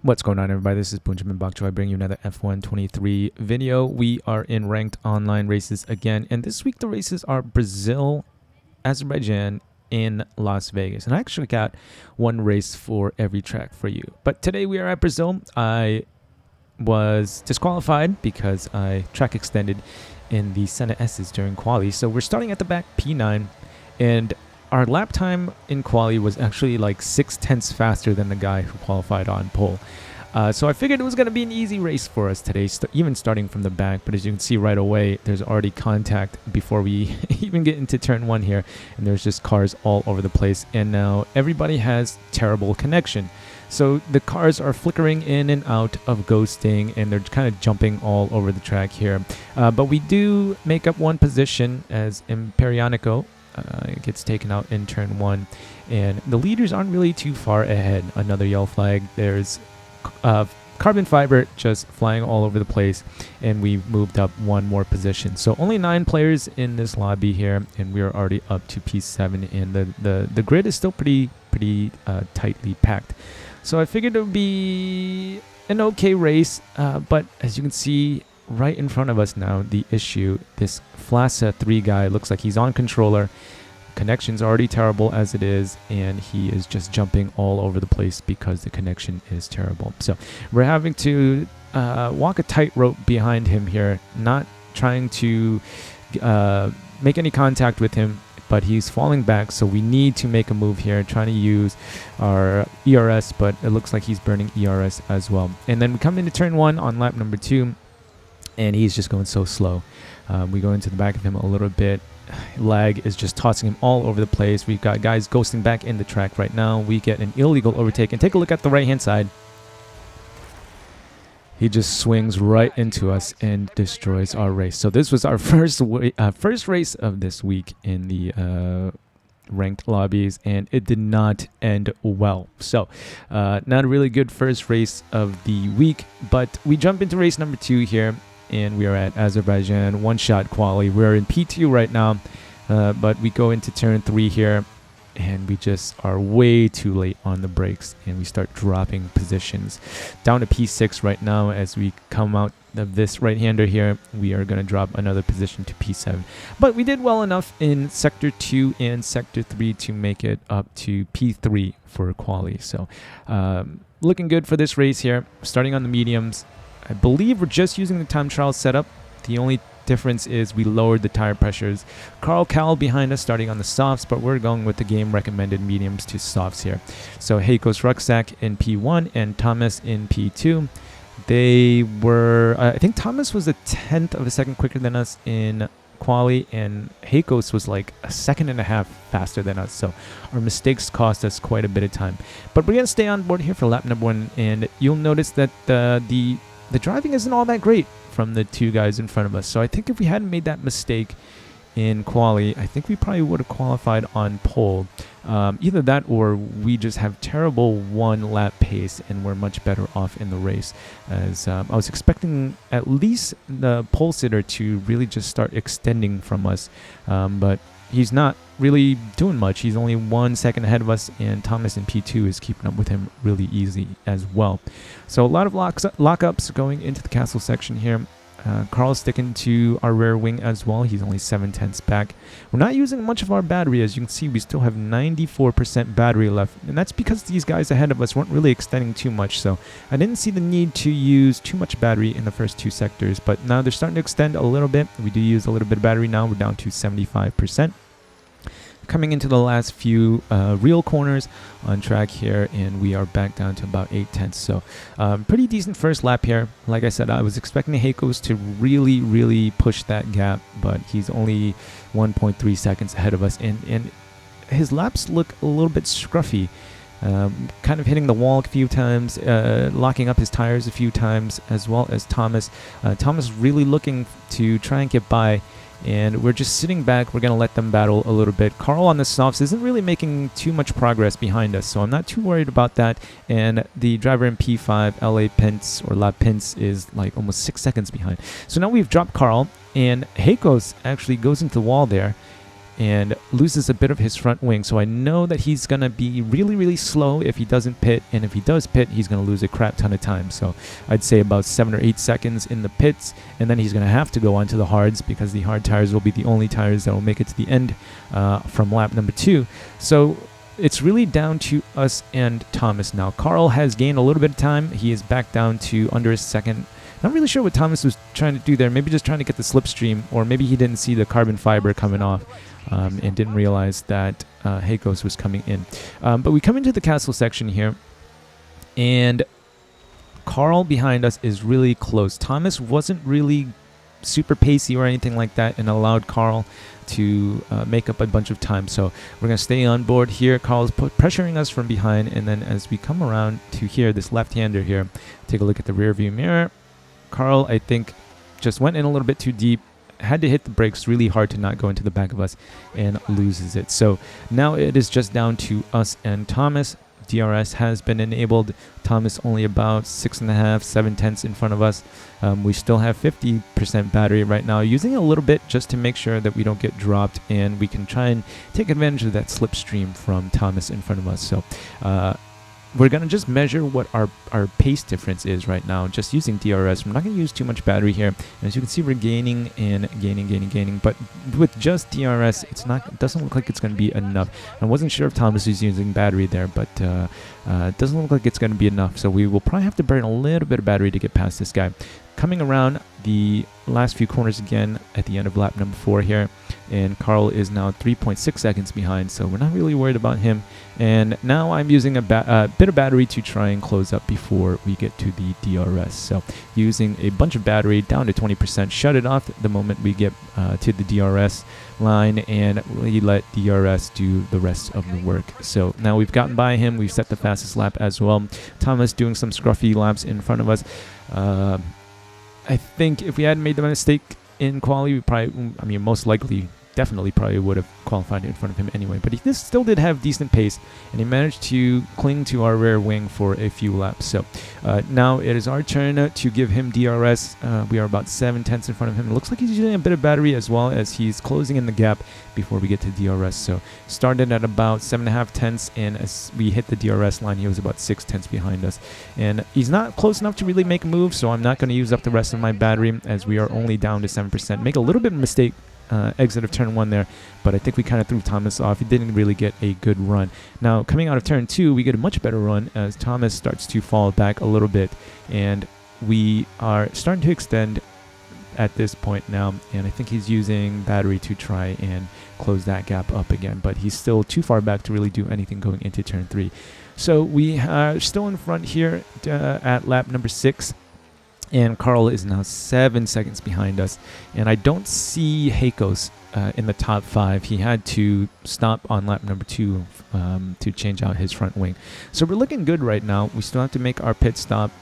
What's going on, everybody? This is Benjamin Bakcho. I bring you another F1 23 video. We are in ranked online races again, and this week the races are Brazil, Azerbaijan, in Las Vegas. And I actually got one race for every track for you. But today we are at Brazil. I was disqualified because I track extended in the Senna S's during quali. So we're starting at the back, P9, and our lap time in quali was actually like 6/10 faster than the guy who qualified on pole. So I figured it was going to be an easy race for us today, even starting from the back. But as you can see right away, there's already contact before we even get into turn 1 here. And there's just cars all over the place. And now everybody has terrible connection. So the cars are flickering in and out of ghosting, and they're kind of jumping all over the track here. But we do make up one position as Imperianico gets taken out in turn 1, and the leaders aren't really too far ahead. Another yellow flag. There's carbon fiber just flying all over the place, and we moved up one more position. So only 9 players in this lobby here, and we are already up to P7, and the grid is still pretty tightly packed. So I figured it would be an okay race, but as you can see right in front of us now, the issue, this Flasa 3 guy looks like he's on controller. Connection's already terrible as it is, and he is just jumping all over the place because the connection is terrible. So we're having to walk a tightrope behind him here, not trying to make any contact with him, but he's falling back, so we need to make a move here, trying to use our ERS, but it looks like he's burning ERS as well. And then we come into turn 1 on lap number 2, and he's just going so slow. We go into the back of him a little bit. Lag is just tossing him all over the place. We've got guys ghosting back in the track right now. We get an illegal overtake, and take a look at the right-hand side. He just swings right into us and destroys our race. So this was our first race of this week in the ranked lobbies, and it did not end well. So not a really good first race of the week, but we jump into race number 2 here, and we are at Azerbaijan, one-shot quali. We're in P2 right now, but we go into turn 3 here, and we just are way too late on the brakes, and we start dropping positions down to P6 right now. As we come out of this right-hander here, we are going to drop another position to P7, but we did well enough in sector 2 and sector 3 to make it up to P3 for quali. So looking good for this race here. Starting on the mediums, I believe we're just using the time trial setup. The only difference is we lowered the tire pressures. Carl Cal behind us starting on the softs, but we're going with the game recommended mediums to softs here. So Heiko's Rucksack in P1 and Thomas in P2. They were, I think Thomas was a 1/10 of a second quicker than us in quali, and Heikos was like a 1.5 seconds faster than us. So our mistakes cost us quite a bit of time. But we're going to stay on board here for lap number 1, and you'll notice that the driving isn't all that great from the 2 guys in front of us. So I think if we hadn't made that mistake in quali, I think we probably would have qualified on pole. Either that, or we just have terrible 1 lap pace, and we're much better off in the race. As I was expecting at least the pole sitter to really just start extending from us, but he's not really doing much. He's only 1 second ahead of us, and Thomas in P2 is keeping up with him really easy as well. So a lot of lockups going into the castle section here. Carl's sticking to our rear wing as well. He's only 7/10 back. We're not using much of our battery. As you can see, we still have 94% battery left, and that's because these guys ahead of us weren't really extending too much. So I didn't see the need to use too much battery in the first 2 sectors, but now they're starting to extend a little bit. We do use a little bit of battery now. We're down to 75%. Coming into the last few real corners on track here, and we are back down to about 8/10. So pretty decent first lap here. Like I said, I was expecting Heikos to really push that gap, but he's only 1.3 seconds ahead of us, and his laps look a little bit scruffy. Kind of hitting the wall a few times, locking up his tires a few times, as well as Thomas. Thomas really looking to try and get by, and we're just sitting back. We're going to let them battle a little bit. Carl on the softs isn't really making too much progress behind us, so I'm not too worried about that. And the driver in P5, LA Pence, or La Pence, is like almost 6 seconds behind. So now we've dropped Carl, and Heikos actually goes into the wall there, and loses a bit of his front wing. So I know that he's going to be really, really slow if he doesn't pit. And if he does pit, he's going to lose a crap ton of time. So I'd say about 7 or 8 seconds in the pits. And then he's going to have to go onto the hards because the hard tires will be the only tires that will make it to the end from lap number 2. So it's really down to us and Thomas now. Carl has gained a little bit of time. He is back down to under a second. Not really sure what Thomas was trying to do there. Maybe just trying to get the slipstream, or maybe he didn't see the carbon fiber coming off and didn't realize that Heikos was coming in. But we come into the castle section here, and Carl behind us is really close. Thomas wasn't really super pacey or anything like that and allowed Carl to make up a bunch of time. So we're going to stay on board here. Carl's pressuring us from behind, and then as we come around to here, this left-hander here, take a look at the rear view mirror. Carl, I think, just went in a little bit too deep, had to hit the brakes really hard to not go into the back of us, and loses it. So now it is just down to us and Thomas. DRS has been enabled. Thomas only about 6.5, 7 tenths in front of us. We still have 50% battery right now, using a little bit just to make sure that we don't get dropped, and we can try and take advantage of that slipstream from Thomas in front of us. So we're going to just measure what our pace difference is right now, just using DRS. We're not going to use too much battery here. And as you can see, we're gaining and gaining. But with just DRS, it doesn't look like it's going to be enough. I wasn't sure if Thomas is using battery there, but it doesn't look like it's going to be enough. So we will probably have to burn a little bit of battery to get past this guy. Coming around the last few corners again at the end of lap number 4 here, and Carl is now 3.6 seconds behind, so we're not really worried about him. And now I'm using a bit of battery to try and close up before we get to the DRS. So using a bunch of battery down to 20%, shut it off the moment we get to the DRS line, and we let DRS do the rest of the work. So now we've gotten by him. We've set the fastest lap as well. Thomas doing some scruffy laps in front of us. I think if we hadn't made the mistake in quali, we probably, most likely, definitely probably would have qualified in front of him anyway. But he still did have decent pace, and he managed to cling to our rear wing for a few laps. So now it is our turn to give him DRS. We are about 7 tenths in front of him. It looks like he's using a bit of battery as well, as he's closing in the gap before we get to DRS. So started at about 7.5 tenths, and as we hit the DRS line, he was about 6 tenths behind us. And he's not close enough to really make a move, so I'm not going to use up the rest of my battery, as we are only down to 7%. Make a little bit of a mistake exit of turn 1 there, but I think we kind of threw Thomas off. He didn't really get a good run. Now coming out of turn 2, we get a much better run as Thomas starts to fall back a little bit, and we are starting to extend at this point now, and I think he's using battery to try and close that gap up again, but he's still too far back to really do anything going into turn 3. So we are still in front here at lap number 6. And Carl is now 7 seconds behind us. And I don't see Heikos in the top 5. He had to stop on lap number 2 to change out his front wing. So we're looking good right now. We still have to make our pit stop.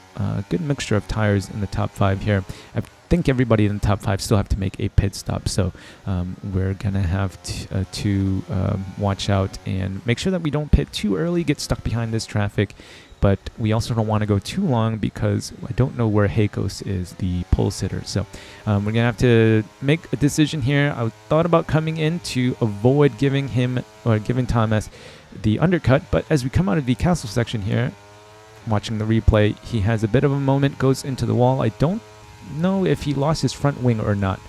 Good mixture of tires in the top 5 here. I think everybody in the top 5 still have to make a pit stop. So we're going to have to watch out and make sure that we don't pit too early, get stuck behind this traffic. But we also don't want to go too long, because I don't know where Heikos is, the pole sitter. So we're going to have to make a decision here. I thought about coming in to avoid giving Thomas the undercut. But as we come out of the castle section here, watching the replay, he has a bit of a moment, goes into the wall. I don't know if he lost his front wing or not.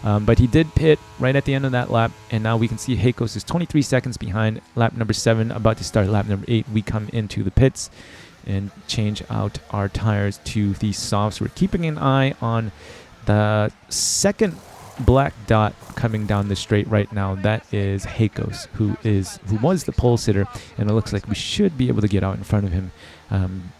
But he did pit right at the end of that lap, and now we can see Heikos is 23 seconds behind lap number 7, about to start lap number 8. We come into the pits and change out our tires to the softs. We're keeping an eye on the second black dot coming down the straight right now. That is Heikos, who was the pole sitter, and it looks like we should be able to get out in front of him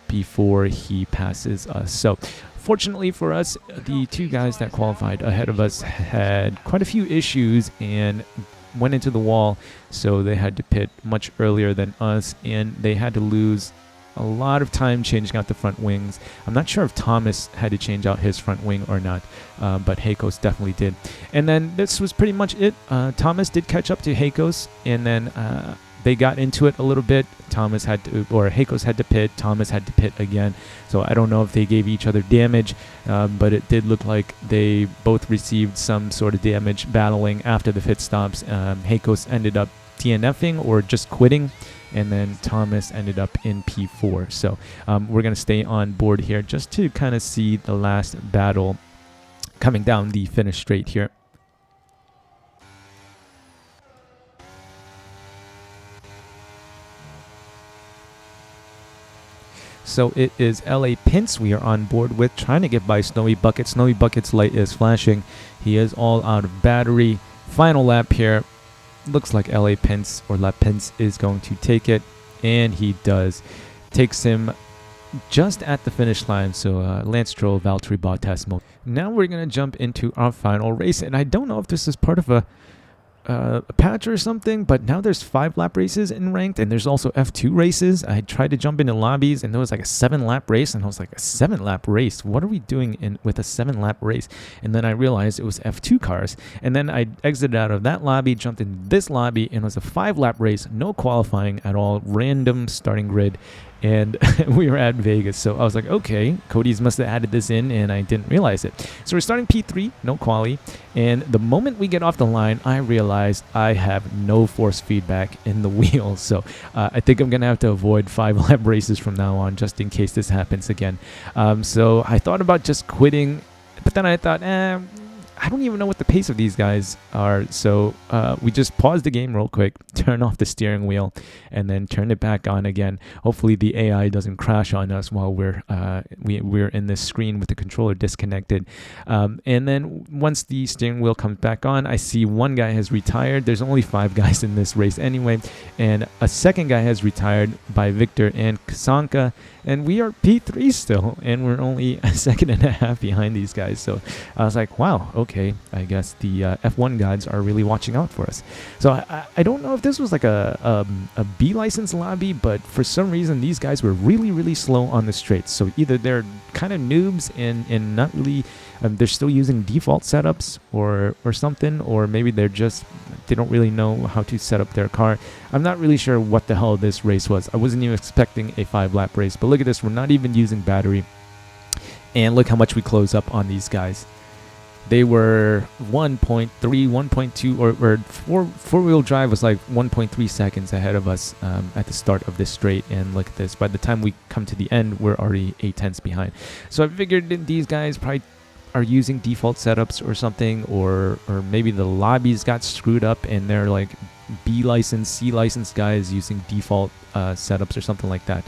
before he passes us. So fortunately for us, the 2 guys that qualified ahead of us had quite a few issues and went into the wall, so they had to pit much earlier than us, and they had to lose a lot of time changing out the front wings. I'm not sure if Thomas had to change out his front wing or not, but Heikos definitely did. And then this was pretty much it. Thomas did catch up to Heikos, and then they got into it a little bit. Thomas had to, or Heikos had to pit. Thomas had to pit again. So I don't know if they gave each other damage, but it did look like they both received some sort of damage battling after the pit stops. Heikos ended up DNFing or just quitting, and then Thomas ended up in P4. So we're going to stay on board here just to kind of see the last battle coming down the finish straight here. So it is LA Pince we are on board with, trying to get by Snowy Bucket. Snowy Bucket's light is flashing. He is all out of battery. Final lap here. Looks like LA Pince or La Pince is going to take it, and he does. Takes him just at the finish line. So Lance Stroll, Valtteri Bottas. Now we're going to jump into our final race, and I don't know if this is part of a patch or something, but now there's 5 lap races in ranked, and there's also F2 races. I tried to jump into lobbies, and there was like a 7 lap race, and I was like, a 7 lap race? What are we doing with a 7 lap race? And then I realized it was F2 cars, and then I exited out of that lobby, jumped in this lobby, and it was a 5 lap race, no qualifying at all, random starting grid. And we were at Vegas, so I was like, okay, Cody's must have added this in, and I didn't realize it. So we're starting P3, no quali, and the moment we get off the line, I realized I have no force feedback in the wheels. So I think I'm going to have to avoid 5 lap races from now on, just in case this happens again. So I thought about just quitting, but then I thought, I don't even know what the pace of these guys are. So we just paused the game real quick, turn off the steering wheel, and then turn it back on again. Hopefully the AI doesn't crash on us while we're in this screen with the controller disconnected. And then once the steering wheel comes back on, I see one guy has retired. There's only 5 guys in this race anyway, and a second guy has retired by Victor and Kasanka, and we are P3 still, and we're only a second and a half behind these guys. So I was like, wow, okay, I guess the F1 gods are really watching out for us. So I don't know if this was like a B license lobby, but for some reason these guys were really, really slow on the straights. So either they're kind of noobs and not really, they're still using default setups or something, or maybe they don't really know how to set up their car. I'm not really sure what the hell this race was. I wasn't even expecting a 5 lap race, but look at this, we're not even using battery, and look how much we close up on these guys. They were 1.3, 1.2, or four-wheel drive was like 1.3 seconds ahead of us at the start of this straight. And look at this. By the time we come to the end, we're already 8 tenths behind. So I figured that these guys probably are using default setups or something, or maybe the lobbies got screwed up and they're like B license, C license guys using default setups or something like that.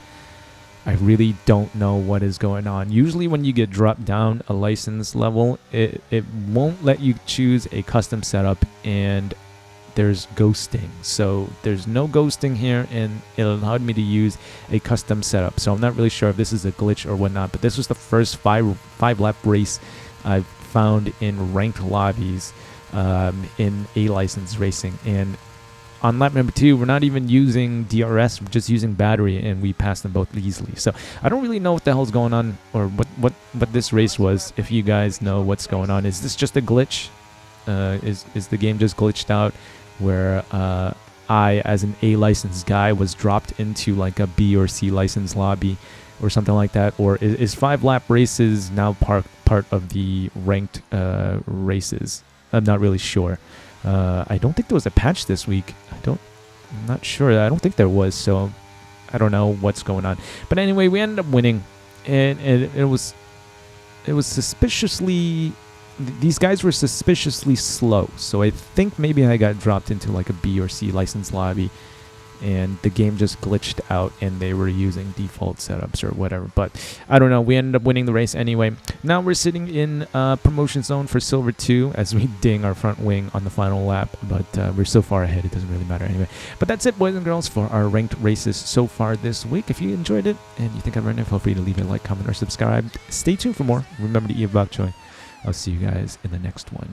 I really don't know what is going on. Usually when you get dropped down a license level, it won't let you choose a custom setup, and there's ghosting. So there's no ghosting here, and it allowed me to use a custom setup. So I'm not really sure if this is a glitch or whatnot, but this was the first five lap race I've found in ranked lobbies in A license racing. And on lap number 2, we're not even using DRS, we're just using battery, and we passed them both easily. So I don't really know what the hell's going on, or what this race was. If you guys know what's going on, is this just a glitch? Is the game just glitched out, where I, as an A license guy, was dropped into like a B or C license lobby or something like that? Or is 5 lap races now part of the ranked races? I'm not really sure. I don't think there was a patch this week. I'm not sure. I don't think there was, so I don't know what's going on. But anyway, we ended up winning, and it was suspiciously, these guys were suspiciously slow. So I think maybe I got dropped into like a B or C license lobby, and the game just glitched out and they were using default setups or whatever. But I don't know, we ended up winning the race anyway. Now we're sitting in promotion zone for Silver 2 as we ding our front wing on the final lap, but we're so far ahead it doesn't really matter anyway. But that's it, boys and girls, for our ranked races so far this week. If you enjoyed it and you think I've earned it, feel free to leave a like, comment, or subscribe. Stay tuned for more. Remember to EVGA. I'll see you guys in the next one.